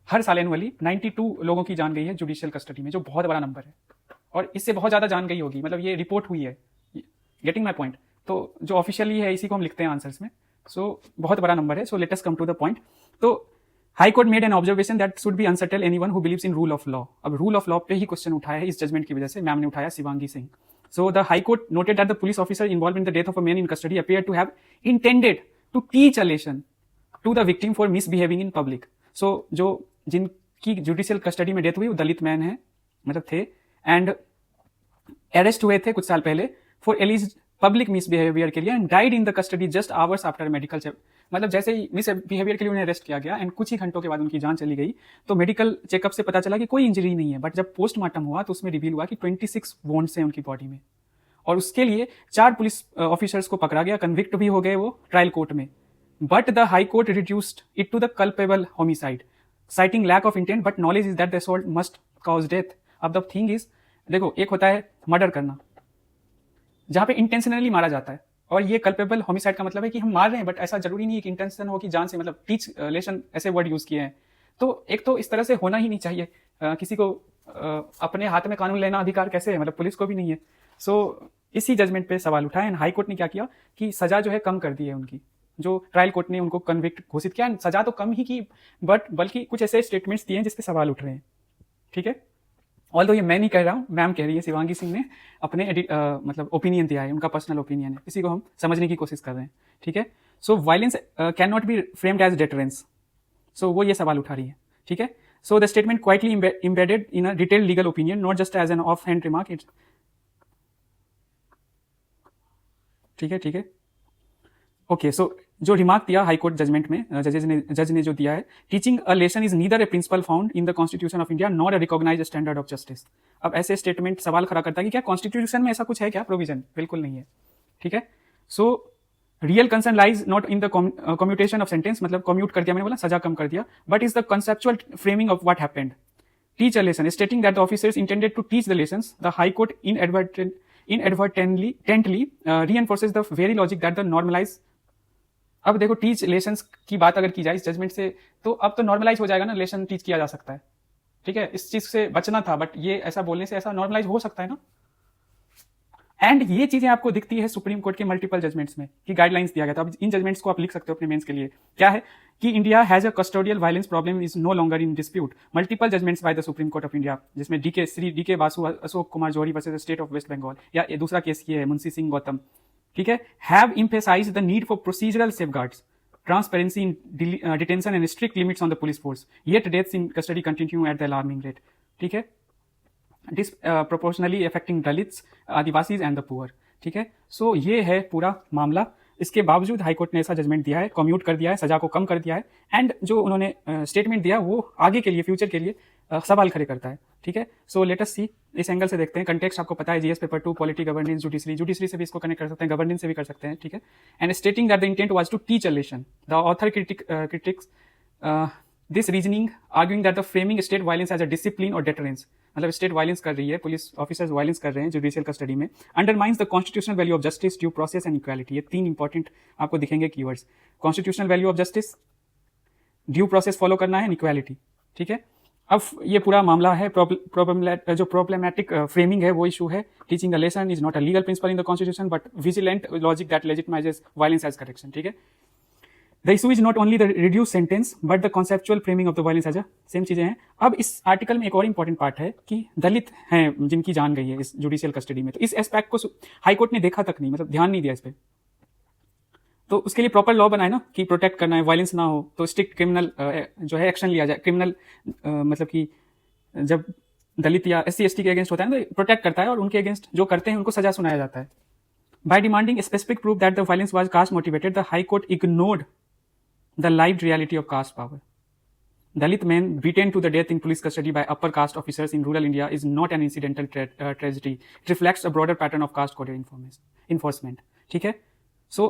हर साल एनुअली 92 लोगों की जान गई है जुडिशियल कस्टडी में, जो बहुत बड़ा नंबर है। और इससे बहुत ज्यादा जान गई होगी, मतलब ये रिपोर्ट हुई है। Getting my point? तो जो ऑफिशियली है इसी को हम लिखते हैं आंसर्स में। सो बहुत बड़ा नंबर है। So let us come to the point. तो high court made an observation that should be unsettle anyone who believes in rule of law. अब रूल ऑफ लॉ पे ही क्वेश्चन उठाया है इस जजमेंट की वजह से, मैम ने उठाया, Shivangi Singh. So the High Court noted that the police officer involved in the death of a man in custody appeared to have intended to teach a lesson to the victim for misbehaving in public. So जो जिनकी judicial custody में death हुई वो दलित man है, मतलब थे, and arrest हुए थे कुछ साल पहले फॉर एलिज पब्लिक मिसबिहेवियर के लिए, and died in the custody just hours after medical check. मतलब जैसे ही मिसबिहेवियर के लिए उन्हें अरेस्ट किया गया एंड कुछ ही घंटों के बाद उनकी जान चली गई, तो मेडिकल चेकअप से पता चला कि कोई इंजरी नहीं है, बट जब पोस्टमार्टम हुआ तो उसमें रिवील हुआ कि 26 वोन्ड्स हैं उनकी बॉडी में, और उसके लिए 4 पुलिस ऑफिसर्स को पकड़ा गया, कन्विक्ट भी हो गए वो ट्रायल कोर्ट में, but the high court reduced it to the culpable homicide citing lack of intent but knowledge is that the assault must cause death। अब द थिंग इज, देखो एक होता है मर्डर करना जहां पे इंटेंशनली मारा जाता है, और ये कल्पेबल होमिसाइड का मतलब है कि हम मार रहे हैं बट ऐसा जरूरी नहीं है कि इंटेंशन हो कि जान से, मतलब टीच लेशन ऐसे वर्ड यूज किए हैं। तो एक तो इस तरह से होना ही नहीं चाहिए, किसी को अपने हाथ में कानून लेना अधिकार कैसे है, मतलब पुलिस को भी नहीं है। सो इसी जजमेंट पे सवाल उठा एंड हाई कोर्ट ने क्या किया कि सजा जो है कम कर दी है उनकी, जो ट्रायल कोर्ट ने उनको कन्विक्ट घोषित किया, सजा तो कम ही की बट बल्कि कुछ ऐसे स्टेटमेंट्स दिए हैं जिसपे सवाल उठ रहे हैं। ठीक है, ऑल्दो ये मैं नहीं कह रहा हूँ, मैम कह रही है, शिवांगी सिंह ने अपने मतलब ओपिनियन दिया है, उनका पर्सनल ओपिनियन है, इसी को हम समझने की कोशिश कर रहे हैं। ठीक है, so violence can not be framed as deterrence, so वो ये सवाल उठा रही है। ठीक है, so the statement quietly embedded in a detailed legal opinion, not just as an off hand remark. It's ठीक है ओके, सो जो रिमार्क दिया हाई कोर्ट जजमेंट में जज ने जो दिया है, teaching a lesson is neither a principle found in the constitution of India not a recognised standard of justice. अब ऐसे स्टेटमेंट सवाल खड़ा करता है कि क्या कॉन्स्टिट्यूशन में ऐसा कुछ है क्या प्रोविजन? बिल्कुल नहीं है। ठीक है, so real concern lies not in the commutation of sentence, मतलब कम्यूट कर दिया मैंने बोला, सजा कम कर दिया, but is the conceptual framing of what happened. Teach a lesson stating that the officers intended to teach the lessons, the high court inadvertently reinforces the very logic that the normalize। अब देखो teach lessons की बात अगर की जाए इस judgement से, तो अब तो नॉर्मलाइज हो जाएगा ना, लेसन टीच किया जा सकता है। ठीक है, इस चीज से बचना था, बट ये ऐसा बोलने से ऐसा नॉर्मलाइज हो सकता है ना। एंड ये चीजें आपको दिखती है सुप्रीम कोर्ट के मल्टीपल जजमेंट्स में कि गाइडलाइंस दिया गया था। अब इन जजमेंट्स को आप लिख सकते हो अपने मेंस के लिए। क्या है कि India has a custodial violence problem is no longer in dispute. Multiple judgments by the supreme court of India, जिसमें Shri D K Basu Ashok Kumar Johari versus state of West Bengal, या दूसरा केस ये है मुंशी सिंह गौतम। ठीक है, have emphasised the need for procedural safeguards, transparency in detention and strict limits on the police force, yet deaths in custody continue at the alarming rate। ठीक है, disproportionately affecting Dalits, Adivasis and the poor. ठीक है, सो ये है पूरा मामला। इसके बावजूद हाईकोर्ट ने ऐसा जजमेंट दिया है, कम्यूट कर दिया है, सजा को कम कर दिया है, एंड जो उन्होंने स्टेटमेंट दिया वो आगे के लिए, फ्यूचर के लिए सवाल खड़े करता है। ठीक है, सो लेट अस सी, इस एंगल से देखते हैं। कंटेक्स्ट आपको पता है, GS paper 2 polity, governance, judiciary से भी इसको कनेक्ट कर सकते हैं, गवर्नेंस से भी कर सकते हैं। ठीक है, and stating that the intent was to teach a lesson, the author critics this reasoning, arguing that the framing state violence as a discipline और डेटरेंस, मतलब स्टेट वायलेंस कर रही है, पुलिस ऑफिसर्स वायलेंस कर रहे हैं जुडिशियल कस्टडी में, undermines the constitutional value of justice, due process and equality. ये 3 इंपॉर्टेंट आपको दिखेंगे keywords, constitutional value of justice, due process follow करना है, इक्वालिटी। ठीक है, अब ये पूरा मामला है, जो प्रॉब्लमैटिक फ्रेमिंग है वो इशू है। Teaching a lesson is not a legal principle in the constitution but vigilant logic that legitimises violence as correction. ठीक है, the issue is not only the reduce sentence but the conceptual framing of the violence as a, same चीजें हैं। अब इस article में एक और important part है कि दलित हैं जिनकी जान गई है इस जुडिशियल कस्टडी में, तो इस एस्पेक्ट को हाईकोर्ट ने देखा तक नहीं, मतलब ध्यान नहीं दिया इस पर। तो उसके लिए प्रॉपर लॉ बनाए ना कि प्रोटेक्ट करना है, वायलेंस ना हो, तो स्ट्रिक्ट क्रिमिनल जो है एक्शन लिया जाए। क्रिमिनल मतलब कि जब दलित या SC ST के अगेंस्ट होता है ना, तो प्रोटेक्ट करता है, और उनके अगेंस्ट जो करते हैं उनको सजा सुनाया जाता है। By demanding specific proof that the violence was caste motivated, the high court ignored the lived reality of caste power. Dalit men beaten to the death in police custody by upper caste officers in rural India is not an incidental tragedy. It reflects a broader pattern of caste coded enforcement. ठीक है, सो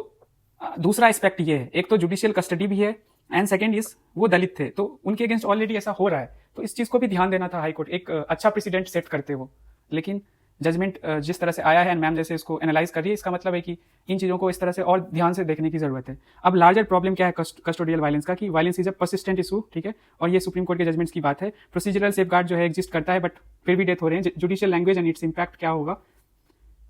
दूसरा aspect ये है, एक तो judicial custody भी है, and second is वो दलित थे, तो उनके अगेंस्ट ऑलरेडी ऐसा हो रहा है, तो इस चीज को भी ध्यान देना था हाईकोर्ट, एक अच्छा प्रेसिडेंट सेट करते हो। लेकिन जजमेंट जिस तरह से आया है, मैम जैसे इसको एनालाइज कर रही है, इसका मतलब है कि इन चीज़ों को इस तरह से और ध्यान से देखने की जरूरत है। अब लार्जर प्रॉब्लम क्या है कस्टोडियल वायलेंस का, कि violence is a persistent issue. ठीक है, और ये सुप्रीम कोर्ट के जजमेंट्स की बात है। प्रोसीजरल सेफगार्ड जो है एग्जिस्ट करता है, बट फिर भी डेथ हो रहे हैं। Judicial language and its impact क्या होगा,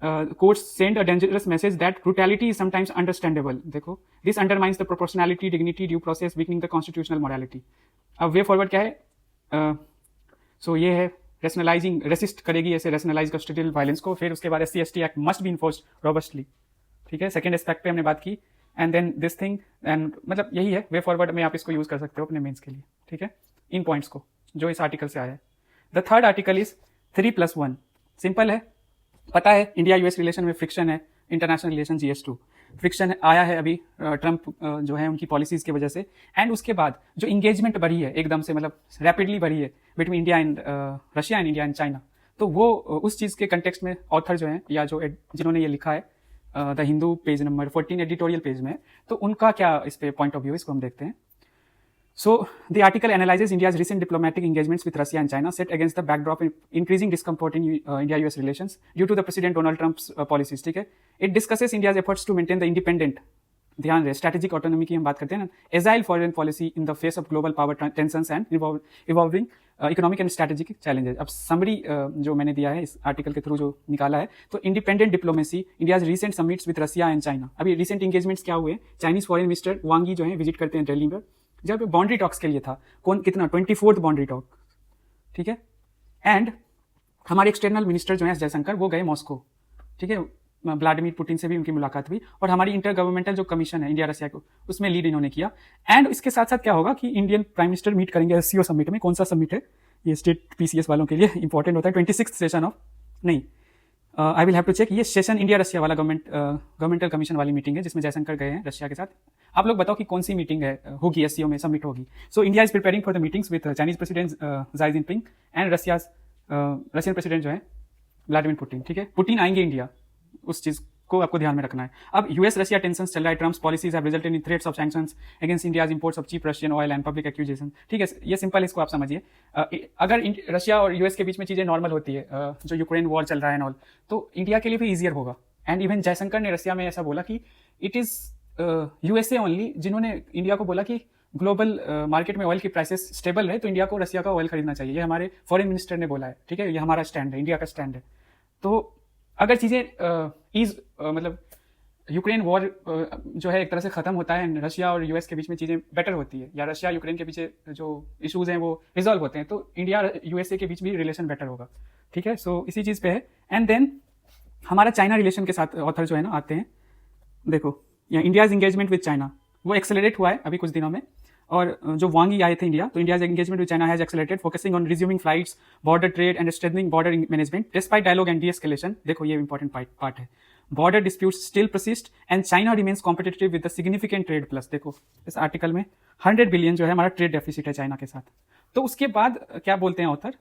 courts send a dangerous message that brutality is sometimes understandable. देखो, this undermines the proportionality, dignity, due process, weakening the constitutional morality. अब वे फॉरवर्ड क्या है, सो ये है रेशनलाइजिंग, रेसिस्ट करेगी ऐसे रेशनलाइज कस्टोडियल वायलेंस को। फिर उसके बाद SC ST act must be enforced robustly. ठीक है, सेकंड एस्पेक्ट पे हमने बात की, and then this thing, and मतलब यही है वे फॉरवर्ड में आप इसको यूज कर सकते हो अपने मेंस के लिए। ठीक है, इन पॉइंट्स को जो इस आर्टिकल से आया है। The third article is 3+1 simple है। पता है इंडिया यूएस रिलेशन में फ्रिक्शन है, इंटरनेशनल रिलेशन GS2 फ्रिक्शन आया है अभी ट्रम्प जो है उनकी पॉलिसीज की वजह से। एंड उसके बाद जो इंगेजमेंट बढ़ी है एकदम से, मतलब रैपिडली बढ़ी है between India and Russia and India and China, तो वो उस चीज़ के कंटेक्स्ट में ऑथर जो हैं या जो जिन्होंने ये लिखा है the Hindu page number 14 editorial page में, तो उनका क्या इस पे पॉइंट ऑफ व्यू, इसको हम देखते हैं। So the article analyzes India's recent diplomatic engagements with Russia and China set against the backdrop of increasing discomfort in India-US relations due to the President Donald Trump's policies. ठीक है, it discusses India's efforts to maintain the independent, ध्यान रहे strategic autonomy की हम बात करते हैं ना, agile foreign policy in the face of global power tensions and evolving economic and strategic challenges. अब समरी जो मैंने दिया है इस आर्टिकल के थ्रू जो निकाला है, तो independent diplomacy, India's recent summits with Russia and China. अभी रिसेंट एंगेजमेंट्स क्या हुए, चाइनीज फॉरेन मिनिस्टर वांग यी जो है विजिट करते हैं दिल्ली में, जब बाउंड्री टॉक्स के लिए था, कौन कितना 24th बाउंड्री टॉक, ठीक है। एंड हमारे एक्सटर्नल मिनिस्टर जो है जयशंकर, वो गए मॉस्को, ठीक है, व्लादिमीर पुतिन से भी उनकी मुलाकात हुई, और हमारी इंटर गवर्नमेंटल जो कमीशन है इंडिया रशिया को, उसमें लीड इन्होंने किया। एंड इसके साथ साथ क्या होगा कि इंडियन प्राइम मिनिस्टर मीट करेंगे SCO समिट में। कौन सा समिट है ये, स्टेट PCS वालों के लिए इंपॉर्टेंट होता है, 26th सेशन ऑफ, नहीं I will have to check, ये सेशन इंडिया रशिया वाला गवर्नमेंटल कमीशन वाली मीटिंग है जिसमें जयशंकर गए हैं रशिया के साथ। आप लोग बताओ कि कौन सी मीटिंग है होगी SCO में, समिट होगी। So India is preparing for the meetings with Chinese president जाई जिनपिंग एंड रशियन प्रेसिडेंट जो है व्लादिमीर पुतिन, ठीक है। पुतिन आएंगे इंडिया, उस चीज को आपको ध्यान में रखना है। अब यूएस रशिया टेंशन चल रहा है, Trump's policies have resulted in threats of sanctions against India's imports of cheap Russian oil and public accusation, ठीक है। ये सिंपल, इसको आप समझिए। अगर रशिया और यूएस के बीच में चीजें नॉर्मल होती है, जो यूक्रेन वॉर चल रहा है ऑल, तो इंडिया के लिए भी ईजियर होगा। एंड इवन जयशंकर ने रशिया में ऐसा बोला कि इट इज USA ओनली जिन्होंने इंडिया को बोला कि ग्लोबल मार्केट में ऑयल की प्राइसेस स्टेबल रहे तो इंडिया को रशिया का ऑयल खरीदना चाहिए। ये हमारे फॉरेन मिनिस्टर ने बोला है, ठीक है, ये हमारा स्टैंड है, इंडिया का स्टैंड है। तो अगर चीज़ें मतलब यूक्रेन वॉर जो है एक तरह से खत्म होता है, रशिया और US के बीच में चीज़ें बेटर होती है, या रशिया यूक्रेन के पीछे जो इश्यूज हैं वो रिजॉल्व होते हैं, तो इंडिया USA के बीच भी रिलेशन बेटर होगा, ठीक है। सो इसी चीज़ पे है। एंड देन हमारा चाइना रिलेशन के साथ ऑथर जो है ना आते हैं, देखो इंडियाज एंगेजमेंट विद चाइना वो एक्सेलरेट हुआ है अभी कुछ दिनों में, और जो वांग यी आए थे इंडिया, तो India's engagement with China has accelerated, focusing on resuming flights, border trade and strengthening border management despite dialogue and deescalation. देखो ये इंपॉर्टेंट पार्ट है, border disputes still persist and China remains competitive with the significant trade plus. देखो इस article में 100 billion जो है हमारा trade deficit है चाइना के साथ। तो उसके बाद क्या बोलते हैं ऑथर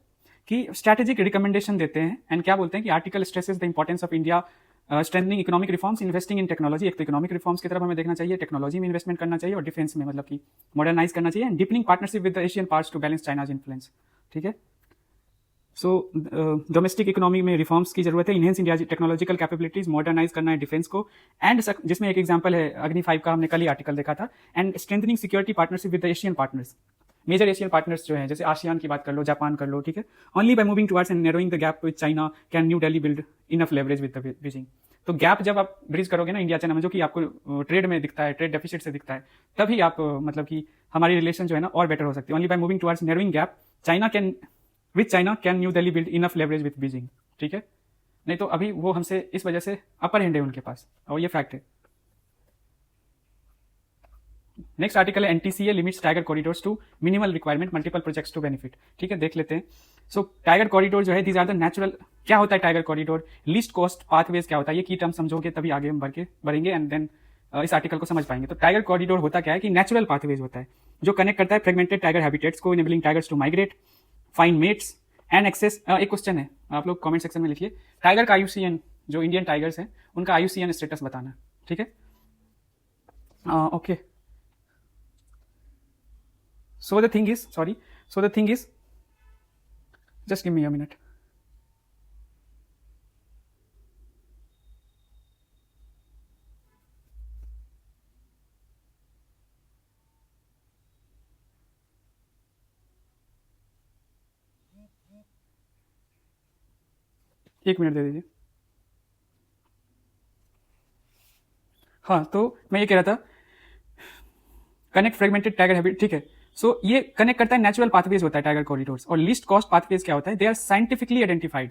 कि स्ट्रैटेजिक रिकमेंडेशन देते हैं, एंड क्या बोलते हैं कि article stresses the importance of India strengthening economic reforms, investing in technology. एक तो इकोनॉमिक रिफॉर्म्स की तरफ हमें देखना चाहिए, टेक्नोलॉजी में इन्वेस्टमेंट करना चाहिए, और डिफेंस में मतलब कि मॉडर्नाइज करना चाहिए, and deepening partnership with the Asian parts to balance China's influence, ठीक है। सो डोमेस्टिक इकोनॉमी में रिफॉर्म्स की जरूरत है, enhance India technological capabilities, modernise करना है डिफेंस को, एंड जिसमें एक एग्जांपल है अग्नि 5 का, हमने कल ही आर्टिकल देखा था, and strengthening security partnership with the Asian partners, major Asian partners जो हैं, जैसे आसियान की बात कर लो, जापान कर लो, ठीक है। Only by moving towards and narrowing the gap with China can new Delhi build enough leverage with the Beijing. तो गैप जब आप ब्रिज करोगे ना इंडिया चाइना में, जो कि आपको ट्रेड में दिखता है, ट्रेड डेफिसिट से दिखता है, तभी आप मतलब कि हमारी रिलेशन जो है ना और बेटर हो सकती है। Only by moving towards narrowing gap China can new Delhi build enough leverage with Beijing, ठीक है। नहीं तो अभी वो हमसे इस वजह से अपर हैंड है उनके पास, और ये फैक्ट है। नेक्स्ट आर्टिकल है NTCA limits tiger corridors to minimal requirement multiple projects to benefit, ठीक है, देख लेते हैं। सो टाइगर कॉरिडोर जो है, दीज आर द नेचुरल, क्या होता है tiger corridor, least cost pathways क्या होता है, ये की टर्म समझोगे तभी आगे हम बढ़ेंगे, एंड देन इस आर्टिकल को समझ पाएंगे। तो टाइगर कॉरिडोर होता क्या है कि नेचुरल पाथवेज होता है जो कनेक्ट करता है फ्रेगमेंटेड टाइगर हैबिटेट्स को, enabling tigers to migrate, find mates and access. एक क्वेश्चन है, आप लोग कमेंट सेक्शन में लिखिए, टाइगर का IUCN, जो इंडियन टाइगर्स हैं उनका IUCN स्टेटस बताना, ठीक है। Okay, so the thing is just give me a minute. एक मिनट दे दीजिए। हाँ, तो मैं ये कह रहा था, कनेक्ट फ्रेगमेंटेड टाइगर हैबिट, ठीक है। सो ये कनेक्ट करता है, नेचुरल पाथवेज होता है टाइगर कॉरिडोर्स, और लीस्ट कॉस्ट पाथवेज क्या होता है, दे आर साइंटिफिकली आइडेंटिफाइड,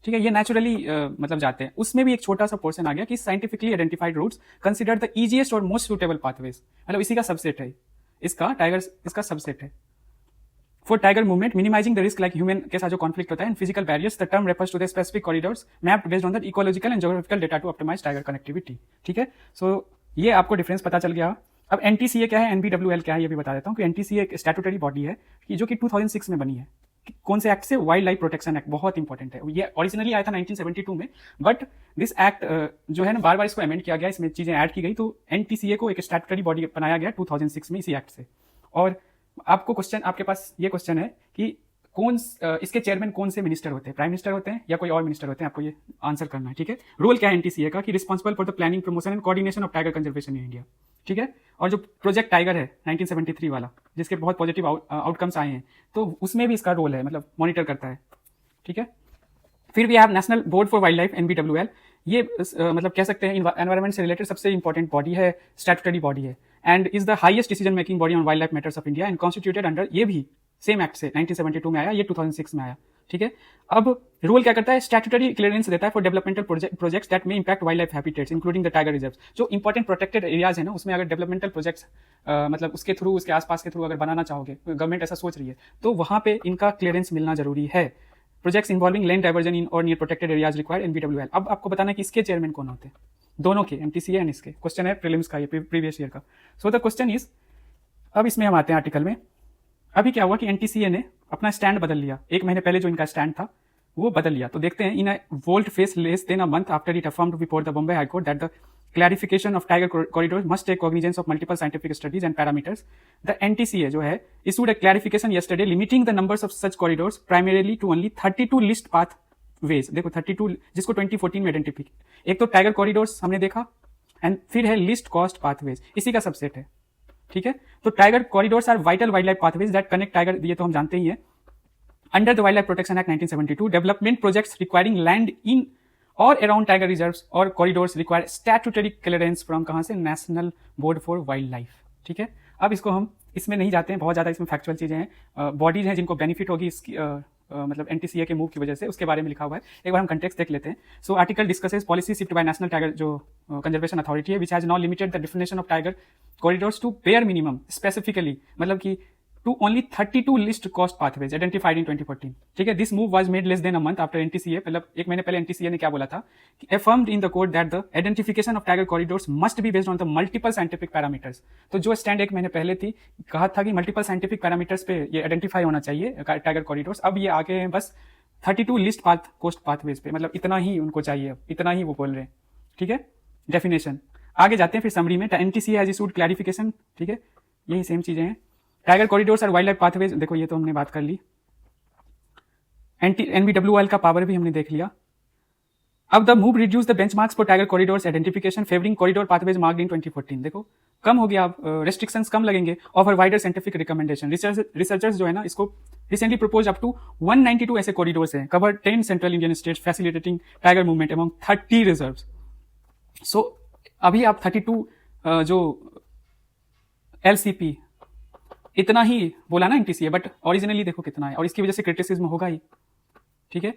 ठीक है, ये नेचुरली मतलब जाते हैं। उसमें भी एक छोटा सा पोर्शन आ गया कि scientifically identified routes consider the easiest और मोस्ट सुटेबल पाथवेज, मतलब इसी का सबसेट है, इसका टाइगर्स इसका सबसेट है। For tiger movement minimising the risk like human के साथ जो कॉन्फ्लिक्ट होता है and physical barriers the term refers to the specific corridors mapped based on the ecological and geographical data to optimise tiger connectivity. ठीक है, सो ये आपको difference पता चल गया। अब एनटीसीए क्या है, एनबीडब्ल्यूएल क्या है, ये भी बता देता हूँ कि एनटीसीए एक स्टैट्यूटरी बॉडी है कि जो कि 2006 में बनी है। कौन से एक्ट से? वाइल्ड लाइफ प्रोटेक्शन एक्ट, बहुत इंपॉर्टेंट है। ये ओरिजिनली आया था 1972 में, बट दिस एक्ट जो है ना बार बार इसको अमेंड किया गया, इसमें चीजें ऐड की गई, तो एनटीसीए को एक स्टैट्यूटरी बॉडी बनाया गया 2006 में इसी एक्ट से। और आपको क्वेश्चन, आपके पास ये क्वेश्चन है कि कौन इसके चेयरमैन कौन से मिनिस्टर होते हैं, प्राइम मिनिस्टर होते हैं या कोई और मिनिस्टर होते हैं, आपको ये आंसर करना है। ठीक है, रोल क्या है एनटीसीए का कि responsible for the planning, promotion and coordination of tiger conservation in India. ठीक है, और जो प्रोजेक्ट टाइगर है 1973 वाला, जिसके बहुत पॉजिटिव आउटकम्स आए हैं, तो उसमें भी इसका रोल है, मतलब मॉनिटर करता है। ठीक है, फिर भी आप national board for wildlife NBWL, ये मतलब कह सकते हैं एनवायरमेंट से रिलेटेड सबसे इंपॉर्टेंट बॉडी है, स्टैट्यूटरी बॉडी है, and is the highest decision making body on wildlife matters of India and constituted under, ये भी सेम एक्ट से 1972 में आया, ये 2006 में आया। ठीक है, अब रूल क्या करता है? स्टैट्यूटरी क्लियरेंस देता है फॉर डेवलपमेंटल प्रोजेक्ट्स दैट में impact wild life habitats including the tiger reserves. जो इंपॉर्टेंट प्रोटेक्टेड एरियाज है ना, उसमें अगर डेवलपमेंटल प्रोजेक्ट्स मतलब उसके थ्रू, उसके आसपास के थ्रू अगर बनाना चाहोगे, गवर्नमेंट ऐसा सोच रही है, तो वहां पे इनका क्लियरेंस मिलना जरूरी है। प्रोजेक्ट्स इन्वॉल्विंग लैंड डाइवर्जन इन और नियर प्रोटेक्टेड एरियाज रिक्वायर एनबीडब्ल्यूएल। अब आपको बताना है कि इसके चेयरमैन कौन होते हैं, दोनों के, एनटीसीए एंड इसके। क्वेश्चन है प्रीलिम्स का, ये प्रीवियस ईयर का। सो द क्वेश्चन इज, अब इसमें हम आते हैं आर्टिकल में। अभी क्या हुआ कि एनटीसीए ने अपना स्टैंड बदल लिया, एक महीने पहले जो इनका स्टैंड था वो बदल लिया। तो देखते हैं, in a volte face less than a month after it affirmed before the Bombay high court that the clarification of tiger corridors must take cognizance of multiple scientific studies and parameters. The NTCA जो है issued a clarification yesterday limiting the numbers of such corridors primarily to only 32 list pathways. देखो 32 जिसको 2014 में identify, एक तो tiger corridors हमने देखा, and फिर है लिस्ट कॉस्ट पाथवेज, इसी का सबसेट है। ठीक है, तो tiger corridors are vital wildlife pathways that connect tiger, ये तो हम जानते ही है। Under the wildlife protection act 1972, development projects requiring land in और अराउंड टाइगर रिजर्व्स और corridors require statutory clearance from कहां से? National board for wildlife. ठीक है, अब इसको हम इसमें नहीं जाते हैं, बहुत ज्यादा इसमें फैक्चुअल चीजें हैं, बॉडीज हैं जिनको बेनिफिट होगी इसकी मतलब एनटीसीए के मूव की वजह से, उसके बारे में लिखा हुआ है। एक बार हम कंटेक्स्ट देख लेते हैं। So article discusses policy shift by national tiger जो कंजर्वेशन अथॉरिटी है, which has now limited the definition of tiger corridors to bare minimum specifically, मतलब कि to only 32 list cost pathways identified in 2014. ठीक है, this move was made less than a month after NTCA, मतलब एक महीने पहले NTCA ने क्या बोला था कि affirmed in the court that the identification of tiger corridors must be based on the multiple scientific parameters. तो जो स्टैंड एक महीने पहले थी, कहा था कि multiple scientific parameters पे ये आइडेंटिफाई होना चाहिए टाइगर कॉरिडोर्स, अब ये आगे हैं बस 32 लिस्ट कोस्ट पाथवेज पे, मतलब इतना ही उनको चाहिए, इतना ही वो बोल रहे हैं। ठीक है, डेफिनेशन आगे जाते हैं फिर समरी में। एनटीसीए हैज इशूड क्लैरिफिकेशन, ठीक है, यही सेम चीजें हैं। टाइगर कॉरिडोर्स और वाइल्ड लाइफ पाथवेज, देखो ये तो हमने बात कर ली। एनबीडब्ल्यूएल का पावर भी हमने देख लिया। अब the move reduce the benchmarks for tiger corridors identification favouring corridor pathways marked in 2014। देखो कम हो गया, अब रेस्ट्रिक्शंस कम लगेंगे, offer wider scientific recommendation. Researchers जो है ना, इसको रिसेंटली प्रपोज अप टू 192 ऐसे कॉरिडोर्स हैं, cover 10 central Indian states, facilitating tiger movement among 30 reserves. So अभी आप 32 जो एलसीपी इतना ही बोला ना एनटीसीए, बट ओरिजिनली देखो कितना है, और इसकी वजह से क्रिटिसिज्म होगा ही। ठीक है,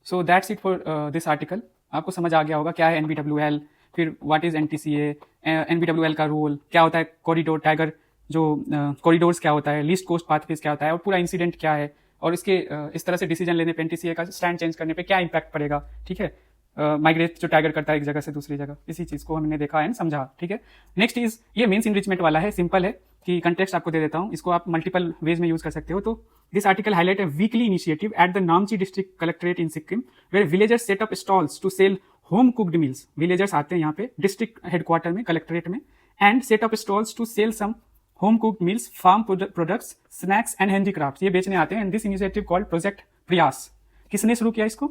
so that's it for this article. आपको समझ आ गया होगा क्या है एनबीडब्ल्यूएल, फिर व्हाट इज एनटीसीए, एनबीडब्ल्यूएल का रोल क्या होता है, कॉरिडोर टाइगर जो कॉरिडोर्स क्या होता है, लीस्ट कोस्ट पाथवेज क्या होता है, और पूरा इंसिडेंट क्या है, और इसके इस तरह से डिसीजन लेने पे, एनटीसीए का स्टैंड चेंज करने पे क्या इंपैक्ट पड़ेगा। ठीक है, माइग्रेट जो टाइगर करता है एक जगह से दूसरी जगह, इसी चीज को हमने देखा एंड समझा। ठीक है, नेक्स्ट इज ये मीन्स इनरिचमेंट वाला है, सिंपल है कि कंटेक्स्ट आपको दे देता हूं, इसको आप मल्टीपल वेज में यूज कर सकते हो। तो this article highlight a weekly initiative at the Namchi district collectorate in Sikkim where villagers set up stalls to sell home cooked meals. Villagers आते हैं यहाँ पे डिस्ट्रिक्ट हेडक्वार्टर में, कलेक्ट्रेट में, and set up stalls to sell some home cooked meals, farm products, snacks and handicrafts, ये बेचने आते हैं। And this initiative called project Prayas. किसने शुरू किया इसको?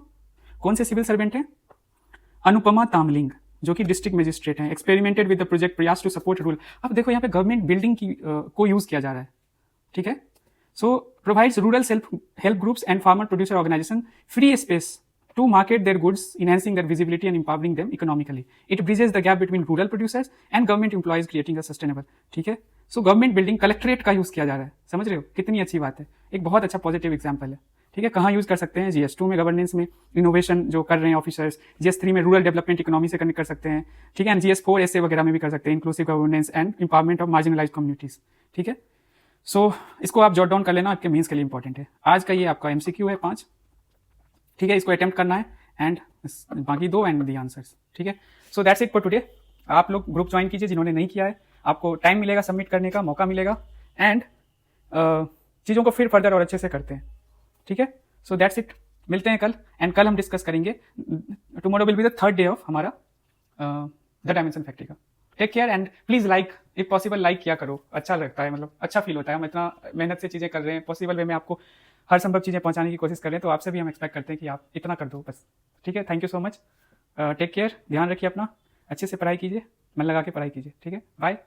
कौन से सिविल सर्वेंट हैं? अनुपमा तामलिंग, जो कि डिस्ट्रिक्ट मजिस्ट्रेट हैं। एक्सपेरिमेंटेड विद द प्रोजेक्ट प्रयास टू सपोर्ट रूरल। अब देखो यहाँ पे गवर्नमेंट बिल्डिंग की को यूज किया जा रहा है। ठीक है, so provides rural self help groups and farmer producer organisation free space to market their goods, enhancing their visibility and empowering them economically. It bridges the gap between rural producers and government employees, creating a sustainable. ठीक है, so government building collectorate का use किया जा रहा है, समझ रहे हो कितनी अच्छी बात है, एक बहुत अच्छा पॉजिटिव एग्जांपल है। ठीक है, कहाँ यूज कर सकते हैं? GS2 में गवर्नेंस में इनोवेशन जो कर रहे हैं ऑफिसर्स, GS3 में रूरल डेवलपमेंट इकोनॉमी से कनेक्ट कर सकते हैं। ठीक है, GS4 ऐसे वगैरह में भी कर सकते हैं, inclusive governance and empowerment of marginalised communities. ठीक है, सो इसको आप जॉट डाउन कर लेना, आपके मीन्स के लिए इंपॉर्टेंट है। आज का ये आपका एमसीक्यू है 5, ठीक है, इसको अटेम्प्ट करना है एंड बाकी 2 एंड दी आंसर्स, ठीक है। So that's it for today. आप लोग ग्रुप ज्वाइन कीजिए जिन्होंने नहीं किया है, आपको टाइम मिलेगा, सबमिट करने का मौका मिलेगा एंड चीज़ों को फिर फर्दर और अच्छे से करते हैं, ठीक है। सो दैट्स इट, मिलते हैं कल एंड कल हम डिस्कस करेंगे, tomorrow will be the 3rd day of हमारा द डायमेंशन फैक्ट्री का। Take care and please like, if possible like किया करो, अच्छा लगता है, मतलब अच्छा फील होता है। हम इतना मेहनत से चीज़ें कर रहे हैं, पॉसिबल वे में आपको हर संभव चीज़ें पहुंचाने की कोशिश कर रहे हैं, तो आपसे भी हम एक्सपेक्ट करते हैं कि आप इतना कर दो बस, ठीक है। Thank you so much, take care, ध्यान रखिए अपना, अच्छे से पढ़ाई कीजिए, मन लगा के पढ़ाई कीजिए, ठीक है, बाय।